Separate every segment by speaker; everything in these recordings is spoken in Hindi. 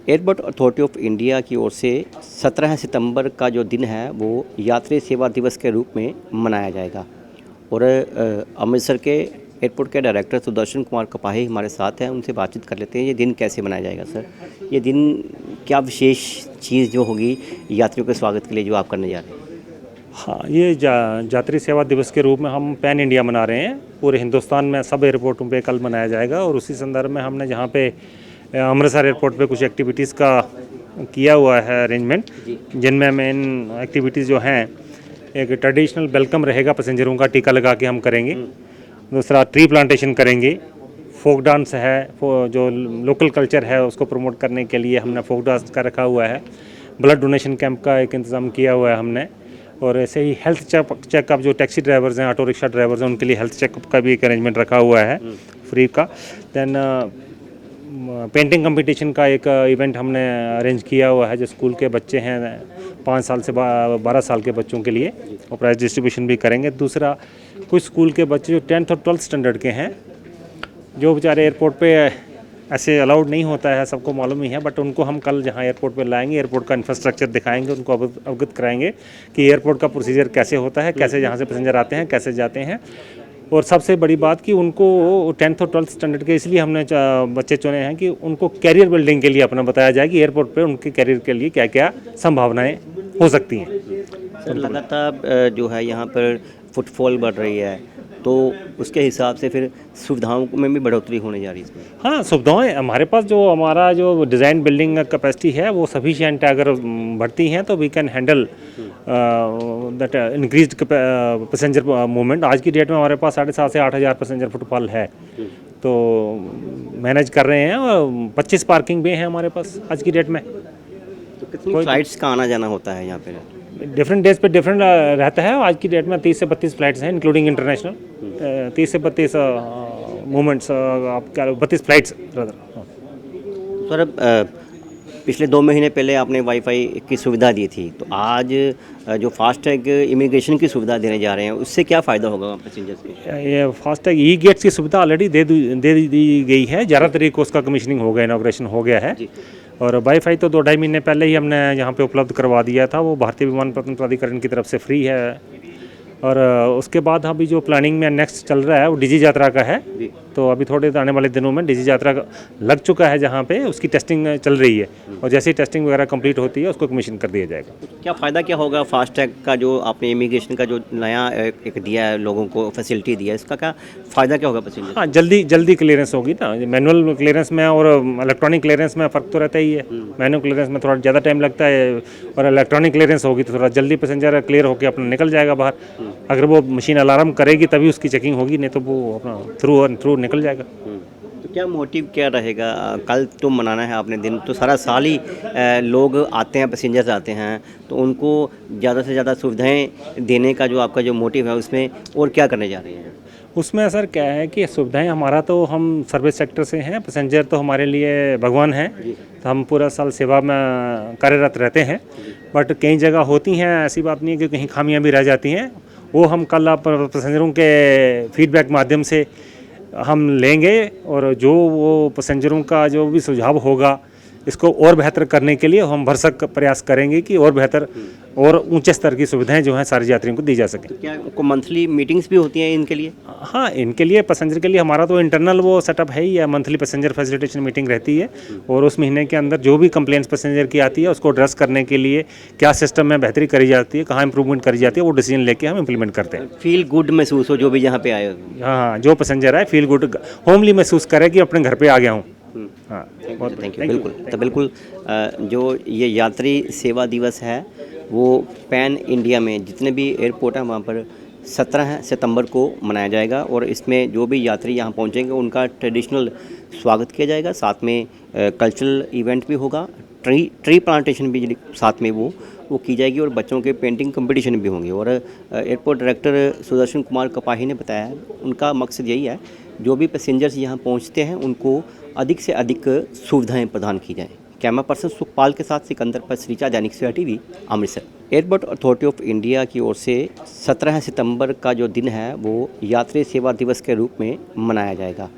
Speaker 1: एयरपोर्ट अथॉरिटी ऑफ इंडिया की ओर से 17 सितंबर का जो दिन है वो यात्री सेवा दिवस के रूप में मनाया जाएगा। और अमृतसर के एयरपोर्ट के डायरेक्टर सुदर्शन कुमार कपाही हमारे साथ हैं, उनसे बातचीत कर लेते हैं। ये दिन कैसे मनाया जाएगा सर? ये दिन क्या विशेष चीज़ जो होगी यात्रियों के स्वागत के लिए जो आप करने जा रहे हैं?
Speaker 2: हाँ, ये यात्री सेवा दिवस के रूप में हम पैन इंडिया मना रहे हैं। पूरे हिंदुस्तान में सब एयरपोर्टों पे कल मनाया जाएगा और उसी संदर्भ में हमने जहाँ पे अमृतसर एयरपोर्ट पे कुछ एक्टिविटीज़ का किया हुआ है अरेंजमेंट, जिनमें मेन एक्टिविटीज़ जो हैं, एक ट्रेडिशनल वेलकम रहेगा पैसेंजरों का, टीका लगा के हम करेंगे। दूसरा ट्री प्लांटेशन करेंगे, फोक डांस है, जो लोकल कल्चर है उसको प्रमोट करने के लिए हमने फोक डांस का रखा हुआ है। ब्लड डोनेशन कैंप का एक इंतज़ाम किया हुआ है हमने। और ऐसे ही हेल्थ चेकअप, जो टैक्सी ड्राइवर्स हैं, ऑटो रिक्शा ड्राइवर्स हैं, उनके लिए हेल्थ चेकअप का भी एक अरेंजमेंट रखा हुआ है फ्री का। देन पेंटिंग कंपटीशन का एक इवेंट हमने अरेंज किया हुआ है, जो स्कूल के बच्चे हैं 5 साल से 12 साल के बच्चों के लिए, और प्राइज डिस्ट्रीब्यूशन भी करेंगे। दूसरा, कुछ स्कूल के बच्चे जो 10th और 12th स्टैंडर्ड के हैं, जो बेचारे एयरपोर्ट पे ऐसे अलाउड नहीं होता है, सबको मालूम ही है, बट उनको हम कल जहाँ एयरपोर्ट पे लाएंगे, एयरपोर्ट का इंफ्रास्ट्रक्चर दिखाएंगे, उनको अवगत कराएंगे कि एयरपोर्ट का प्रोसीजर कैसे होता है, कैसे यहाँ से पैसेंजर आते हैं, कैसे जाते हैं। और सबसे बड़ी बात कि उनको 10th और 12th स्टैंडर्ड के इसलिए हमने बच्चे चुने हैं कि उनको कैरियर बिल्डिंग के लिए अपना बताया जाए कि एयरपोर्ट पे उनके कैरियर के लिए क्या क्या संभावनाएं हो सकती हैं।
Speaker 1: सर, लगातार जो है यहाँ पर फुटफॉल बढ़ रही है, तो उसके हिसाब से फिर सुविधाओं में भी बढ़ोतरी होने जा रही है इसमें?
Speaker 2: हाँ, सुविधाएं हमारे पास, जो हमारा जो डिज़ाइन बिल्डिंग कैपेसिटी है वो सफिशिएंट है। अगर बढ़ती हैं तो we can handle that increased passenger movement. आज की डेट में हमारे पास 7,500 से 8,000 पैसेंजर फुटफॉल है, तो मैनेज कर रहे हैं। और 25 पार्किंग भी हैं हमारे पास आज की डेट में।
Speaker 1: तो कितनी फ्लाइट्स का आना जाना होता है यहाँ पे?
Speaker 2: डिफरेंट डेज पे डिफरेंट रहता है। आज की डेट में 30 से 32 फ्लाइट्स हैं, इंक्लूडिंग इंटरनेशनल। 30 से 32 मूवमेंट्स, आप क्या 32 फ्लाइट्स
Speaker 1: सर, पिछले 2 महीने पहले आपने वाईफाई की सुविधा दी थी, तो आज जो फास्टैग इमिग्रेशन की सुविधा देने जा रहे हैं, उससे क्या फ़ायदा होगा पैसेंजर्स को?
Speaker 2: ये फास्टैग ई गेट्स की सुविधा ऑलरेडी दे दी गई है। 11 तारीख को उसका कमीशनिंग हो गया, इनॉग्रेशन हो गया है। और वाईफाई तो 2-2.5 महीने पहले ही हमने यहाँ पे उपलब्ध करवा दिया था। वो भारतीय विमानपत्तन प्राधिकरण की तरफ से फ्री है। और उसके बाद अभी जो प्लानिंग में नेक्स्ट चल रहा है वो डिजी यात्रा का है। तो अभी थोड़े आने वाले दिनों में डिजी यात्रा लग चुका है, जहाँ पे उसकी टेस्टिंग चल रही है, और जैसे ही टेस्टिंग वगैरह कंप्लीट होती है उसको कमीशन कर दिया जाएगा।
Speaker 1: क्या फ़ायदा क्या होगा फास्टैग का, जो आपने इमिग्रेशन का जो नया एक दिया है, लोगों को फैसिलिटी दिया है, इसका क्या फ़ायदा क्या होगा पैसेंजर?
Speaker 2: हाँ, जल्दी क्लियरेंस होगी ना। मैनुअल क्लियरेंस में और इलेक्ट्रॉनिक क्लियरेंस में फ़र्क तो रहता ही है। मैनुअल क्लियरेंस में थोड़ा ज़्यादा टाइम लगता है, और इलेक्ट्रॉनिक क्लियरेंस होगी तो थोड़ा जल्दी पैसेंजर क्लियर होकर अपना निकल जाएगा बाहर। अगर वो मशीन अलार्म करेगी तभी उसकी चेकिंग होगी, नहीं तो वो अपना थ्रू निकल जाएगा।
Speaker 1: तो क्या मोटिव क्या रहेगा? कल तो मनाना है आपने दिन, तो सारा साल ही लोग आते हैं, पैसेंजर्स आते हैं, तो उनको ज़्यादा से ज़्यादा सुविधाएं देने का जो आपका जो मोटिव है, उसमें और क्या करने जा रहे हैं?
Speaker 2: उसमें सर क्या है कि सुविधाएं, हमारा तो हम सर्विस सेक्टर से हैं, पैसेंजर तो हमारे लिए भगवान हैं, तो हम पूरा साल सेवा में कार्यरत रहते हैं। बट कई जगह होती हैं, ऐसी बात नहीं है कि कहीं खामियां भी रह जाती हैं। वो हम कल आप पैसेंजरों के फीडबैक माध्यम से हम लेंगे, और जो वो पैसेंजरों का जो भी सुझाव होगा, इसको और बेहतर करने के लिए हम भरसक प्रयास करेंगे कि और बेहतर और ऊंचे स्तर की सुविधाएं जो हैं सारे यात्रियों को दी जा सकें।
Speaker 1: तो क्या को मंथली मीटिंग्स भी होती हैं इनके लिए?
Speaker 2: हाँ, इनके लिए, पैसेंजर के लिए हमारा तो इंटरनल वो सेटअप है ही है। मंथली पैसेंजर फैसिलिटेशन मीटिंग रहती है, और उस महीने के अंदर जो भी कंप्लेंट्स पैसेंजर की आती है उसको एड्रेस करने के लिए क्या सिस्टम में बेहतरी करी जाती है, कहाँ इंप्रूवमेंट करी जाती है, वो डिसीजन लेके हम इम्प्लीमेंट करते हैं।
Speaker 1: फील गुड महसूस हो जो भी यहाँ पे आए?
Speaker 2: हाँ, जो पैसेंजर है फील गुड, होमली महसूस करे कि अपने घर पर आ गया हूँ। हाँ,
Speaker 1: थैंक यू। बिल्कुल, तो बिल्कुल जो ये यात्री सेवा दिवस है वो पैन इंडिया में जितने भी एयरपोर्ट हैं वहाँ पर 17 सितंबर को मनाया जाएगा, और इसमें जो भी यात्री यहाँ पहुँचेंगे उनका ट्रेडिशनल स्वागत किया जाएगा। साथ में कल्चरल इवेंट भी होगा, ट्री प्लांटेशन भी साथ में वो की जाएगी, और बच्चों के पेंटिंग कंपटीशन भी होंगे। और एयरपोर्ट डायरेक्टर सुदर्शन कुमार कपाही ने बताया है, उनका मकसद यही है जो भी पैसेंजर्स यहाँ पहुँचते हैं उनको अधिक से अधिक सुविधाएं प्रदान की जाएं। कैमरा पर्सन सुखपाल के साथ सिकंदर पर श्रीचा, Dainik Savera TV, Amritsar. Airport authority of India की ओर से 17 सितंबर का जो दिन है वो यात्री सेवा दिवस के रूप में मनाया जाएगा।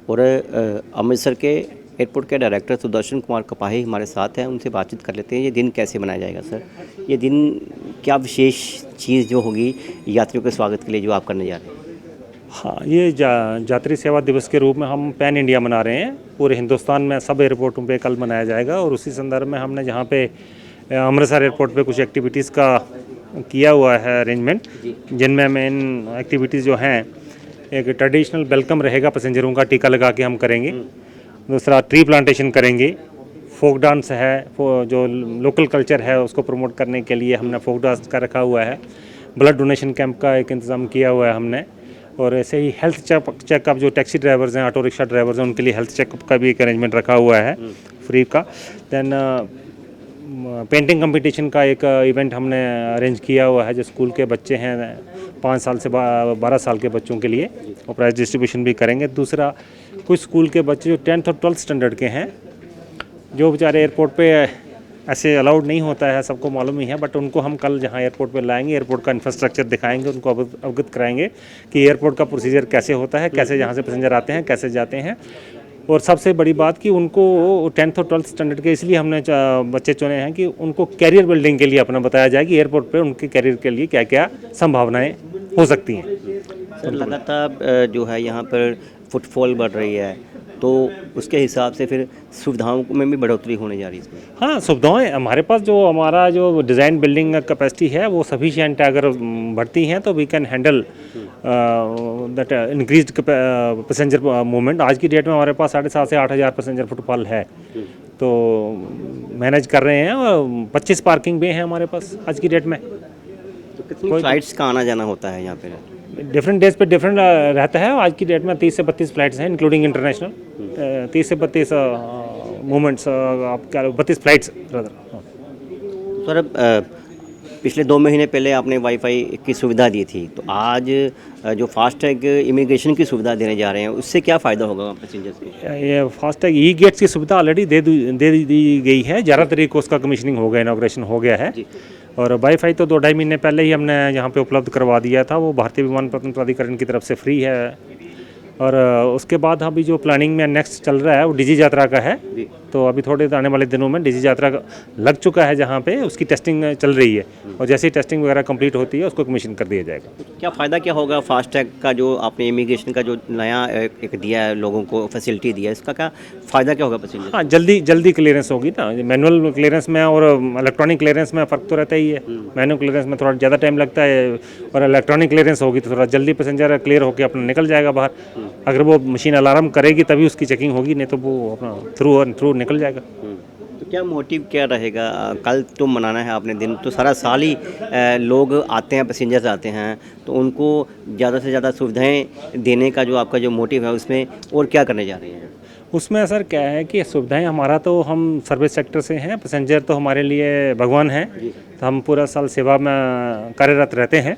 Speaker 1: और अमृतसर के एयरपोर्ट के डायरेक्टर सुदर्शन कुमार कपाही हमारे साथ हैं, उनसे बातचीत कर लेते हैं। ये दिन कैसे मनाया जाएगा सर? ये दिन क्या विशेष चीज़ जो होगी यात्रियों के स्वागत के लिए जो आप करने जा रहे हैं?
Speaker 2: हाँ, ये यात्री सेवा दिवस के रूप में हम पैन इंडिया मना रहे हैं। पूरे हिंदुस्तान में सब एयरपोर्टों पे कल मनाया जाएगा और उसी संदर्भ में हमने जहाँ पे अमृतसर एयरपोर्ट पे कुछ एक्टिविटीज़ का किया हुआ है अरेंजमेंट, जिनमें मेन एक्टिविटीज़ जो हैं, एक ट्रेडिशनल वेलकम रहेगा, पैसेंजरों का टीका लगा के हम करेंगे। दूसरा ट्री प्लांटेशन करेंगे, फोक डांस है, जो लोकल कल्चर है उसको प्रमोट करने के लिए हमने फोक डांस का रखा हुआ है। ब्लड डोनेशन कैंप का एक इंतज़ाम किया हुआ है हमने, और ऐसे ही हेल्थ चेकअप जो टैक्सी ड्राइवर्स हैं, ऑटो रिक्शा ड्राइवर्स हैं, उनके लिए हेल्थ चेकअप का भी एक अरेंजमेंट रखा हुआ है फ्री का। देन पेंटिंग कंपटीशन का एक इवेंट हमने अरेंज किया हुआ है, जो स्कूल के बच्चे हैं 5 साल से 12 साल के बच्चों के लिए, और प्राइज डिस्ट्रीब्यूशन भी करेंगे। दूसरा, कुछ स्कूल के बच्चे जो 10th और 12th स्टैंडर्ड के हैं, जो बेचारे एयरपोर्ट पे ऐसे अलाउड नहीं होता है, सबको मालूम ही है, बट उनको हम कल जहाँ एयरपोर्ट पे लाएंगे, एयरपोर्ट का इंफ्रास्ट्रक्चर दिखाएंगे, उनको अवगत कराएंगे कि एयरपोर्ट का प्रोसीजर कैसे होता है, कैसे यहाँ से पैसेंजर आते हैं, कैसे जाते हैं। और सबसे बड़ी बात कि उनको 10th और 12th स्टैंडर्ड के इसलिए हमने बच्चे चुने हैं कि उनको कैरियर बिल्डिंग के लिए अपना बताया जाए कि एयरपोर्ट पे उनके कैरियर के लिए क्या क्या संभावनाएं हो सकती हैं।
Speaker 1: सर, लगातार जो है यहाँ पर फुटफॉल बढ़ रही है, तो उसके हिसाब से फिर सुविधाओं में भी बढ़ोतरी होने जा रही है इसमें?
Speaker 2: हाँ, सुविधाएं हमारे पास, जो हमारा जो डिज़ाइन बिल्डिंग कैपेसिटी है वो सफिशिएंट है। अगर बढ़ती हैं तो we can handle that increased passenger movement. आज की डेट में हमारे पास 7,500 से 8,000 पैसेंजर फुटफॉल है, तो मैनेज कर रहे हैं। और 25 पार्किंग भी हैं हमारे पास आज की डेट में।
Speaker 1: तो कितनी फ्लाइट्स का आना जाना होता है यहाँ पे?
Speaker 2: डिफरेंट डेज पे डिफरेंट रहता है। आज की डेट में 30 से 32 फ्लाइट्स हैं, इंक्लूडिंग इंटरनेशनल। 30 से 32 मूवमेंट्स, आप क्या 32 फ्लाइट्स
Speaker 1: सर, पिछले 2 महीने पहले आपने वाईफाई की सुविधा दी थी, तो आज जो फास्टैग इमिग्रेशन की सुविधा देने जा रहे हैं, उससे क्या फ़ायदा होगा पैसेंजर्स को?
Speaker 2: ये फास्टैग ई गेट्स की सुविधा ऑलरेडी दे दी गई है। 11 तारीख को उसका कमीशनिंग हो गया, इनॉग्रेशन हो गया है। और वाईफाई तो 2-2.5 महीने पहले ही हमने यहाँ पे उपलब्ध करवा दिया था, वो भारतीय विमानपत्तन प्राधिकरण की तरफ से फ्री है। और उसके बाद अभी जो प्लानिंग में नेक्स्ट चल रहा है वो डिजी यात्रा का है, तो अभी थोड़े आने वाले दिनों में डिजी यात्रा लग चुका है, जहाँ पे उसकी टेस्टिंग चल रही है, और जैसे ही टेस्टिंग वगैरह कंप्लीट होती है उसको कमीशन कर दिया जाएगा।
Speaker 1: क्या फ़ायदा क्या होगा फास्टैग का, जो आपने इमिग्रेशन का जो नया एक दिया है, लोगों को फैसिलिटी दिया है, इसका क्या फ़ायदा क्या होगा पैसेंजर?
Speaker 2: हाँ, जल्दी क्लियरेंस होगी ना। मैनुअल क्लियरेंस में और इलेक्ट्रॉनिक क्लियरेंस में फ़र्क तो रहता ही है। मैनुअल क्लियरेंस में थोड़ा ज़्यादा टाइम लगता है, और इलेक्ट्रॉनिक क्लियरेंस होगी तो थोड़ा जल्दी पैसेंजर क्लियर होकर अपना निकल जाएगा बाहर। अगर वो मशीन अलार्म करेगी तभी उसकी चेकिंग होगी, नहीं तो वो अपना थ्रू निकल जाएगा।
Speaker 1: तो क्या मोटिव क्या रहेगा? कल तो मनाना है आपने दिन, तो सारा साल ही लोग आते हैं, पैसेंजर्स आते हैं, तो उनको ज़्यादा से ज़्यादा सुविधाएं देने का जो आपका जो मोटिव है, उसमें और क्या करने जा रहे हैं?
Speaker 2: उसमें सर क्या है कि सुविधाएं, हमारा तो हम सर्विस सेक्टर से हैं, पैसेंजर तो हमारे लिए भगवान हैं, तो हम पूरा साल सेवा में कार्यरत रहते हैं।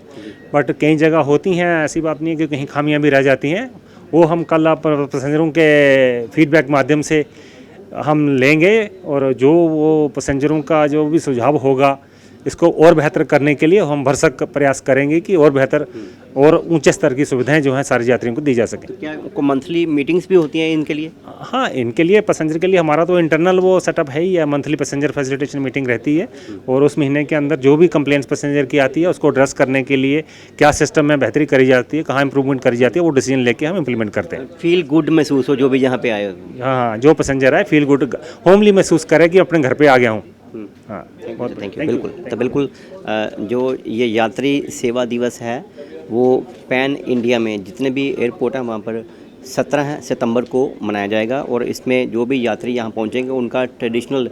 Speaker 2: बट कई जगह होती हैं, ऐसी बात नहीं है कि कहीं खामियां भी रह जाती हैं, वो हम कल आप पैसेंजरों के फीडबैक माध्यम से हम लेंगे, और जो वो पैसेंजरों का जो भी सुझाव होगा, इसको और बेहतर करने के लिए हम भरसक प्रयास करेंगे कि और बेहतर और ऊंचे स्तर की सुविधाएं जो हैं सारे यात्रियों को दी जा सकें।
Speaker 1: क्या को मंथली मीटिंग्स भी होती हैं इनके लिए?
Speaker 2: हाँ, इनके लिए, पैसेंजर के लिए हमारा तो इंटरनल वो सेटअप है ही है, मंथली पैसेंजर फैसिलिटेशन मीटिंग रहती है, और उस महीने के अंदर जो भी कंप्लेंट्स पैसेंजर की आती है उसको एड्रेस करने के लिए क्या सिस्टम में बेहतरी करी जाती है, कहाँ इंप्रूवमेंट करी जाती है, वो डिसीजन लेके हम इम्प्लीमेंट करते हैं।
Speaker 1: फील गुड महसूस हो जो भी यहाँ पे आए हो?
Speaker 2: हाँ, जो पैसेंजर है फील गुड, होमली महसूस करे कि अपने घर पे आ गया हूँ। हाँ,
Speaker 1: थैंक यू। बिल्कुल, तो बिल्कुल जो ये यात्री सेवा दिवस है, वो पैन इंडिया में जितने भी एयरपोर्ट हैं वहाँ पर 17 सितंबर को मनाया जाएगा, और इसमें जो भी यात्री यहाँ पहुँचेंगे उनका ट्रेडिशनल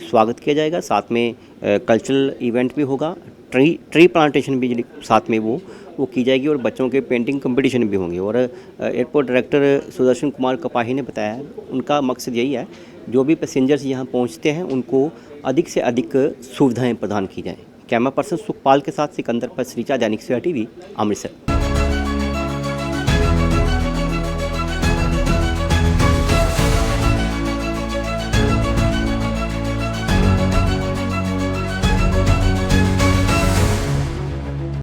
Speaker 1: स्वागत किया जाएगा। साथ में कल्चरल इवेंट भी होगा, ट्री प्लांटेशन भी साथ में वो की जाएगी, और बच्चों के पेंटिंग कंपटीशन भी होंगे। और एयरपोर्ट डायरेक्टर सुदर्शन कुमार कपाही ने बताया, उनका मकसद यही है जो भी पैसेंजर्स यहाँ पहुँचते हैं उनको अधिक से अधिक सुविधाएं प्रदान की जाएं। कैमरा पर्सन सुखपाल के साथ सिकंदर पर श्रीचा, दैनिक सवेरा टीवी, अमृतसर।